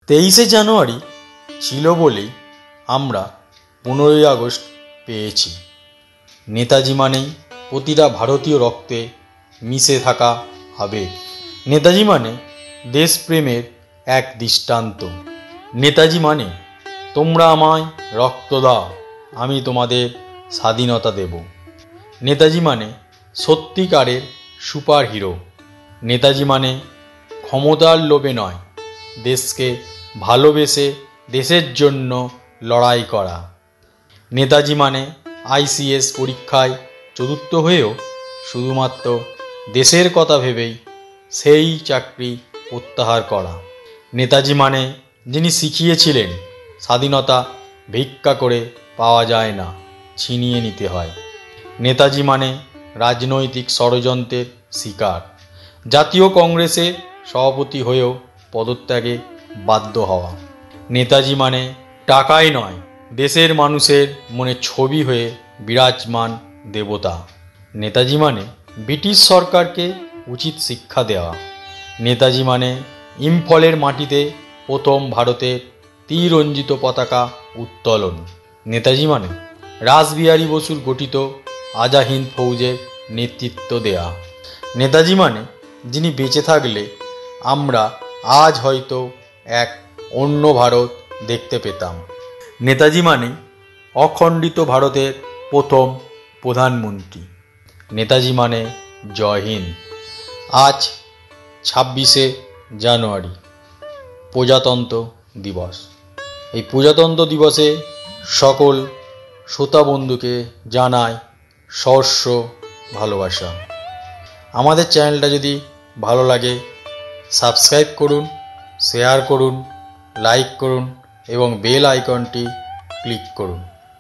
23শে জানুয়ারি ছিল বলেই আমরা 15ই আগস্ট পেয়েছি। নেতাজি মানেই প্রতিটা ভারতীয় রক্তে মিশে থাকা আবেগ। নেতাজি মানে দেশপ্রেমের এক দৃষ্টান্ত। নেতাজি মানে তোমরা আমায় রক্ত দাও, আমি তোমাদের স্বাধীনতা দেব। নেতাজি মানে সত্যিকারের সুপার হিরো। নেতাজি মানে ক্ষমতার লোভে নয়, দেশকে ভালোবেসে দেশের জন্য লড়াই করা। নেতাজি মানে আইসিএস পরীক্ষায় চতুর্থ হয়েও শুধুমাত্র দেশের কথা ভেবেই সেই চাকরি প্রত্যাহার করা। নেতাজি মানে যিনি শিখিয়েছিলেন স্বাধীনতা ভিক্ষা করে পাওয়া যায় না, ছিনিয়ে নিতে হয়। নেতাজি মানে রাজনৈতিক ষড়যন্ত্রের শিকার, জাতীয় কংগ্রেসের সভাপতি হয়েও পদত্যাগে বাধ্য হওয়া। নেতাজি মানে টাকাই নয়, দেশের মানুষের মনে ছবি হয়ে বিরাজমান দেবতা। নেতাজি মানে ব্রিটিশ সরকারকে উচিত শিক্ষা দেওয়া। নেতাজি মানে ইম্ফলের মাটিতে প্রথম ভারতের তীরঞ্জিত পতাকা উত্তোলন। নেতাজি মানে রাসবিহারী বসুর গঠিত আজাদ হিন্দ ফৌজের নেতৃত্ব দেয়া। নেতাজি মানে যিনি বেঁচে থাকলে আমরা আজ হয়তো এক অন্য ভারত দেখতে পেতাম। নেতাজি মানে অখণ্ডিত ভারতের প্রথম প্রধানমন্ত্রী। নেতাজি মানে জয় হিন্দ। আজ 26শে জানুয়ারি প্রজাতন্ত্র দিবস। এই প্রজাতন্ত্র দিবসে সকল শ্রোতা বন্ধুকে জানাই সহস্র ভালোবাসা। আমাদের চ্যানেলটা যদি ভালো লাগে সাবস্ক্রাইব করুন, শেয়ার করুন, লাইক করুন এবং বেল আইকনটি ক্লিক করুন।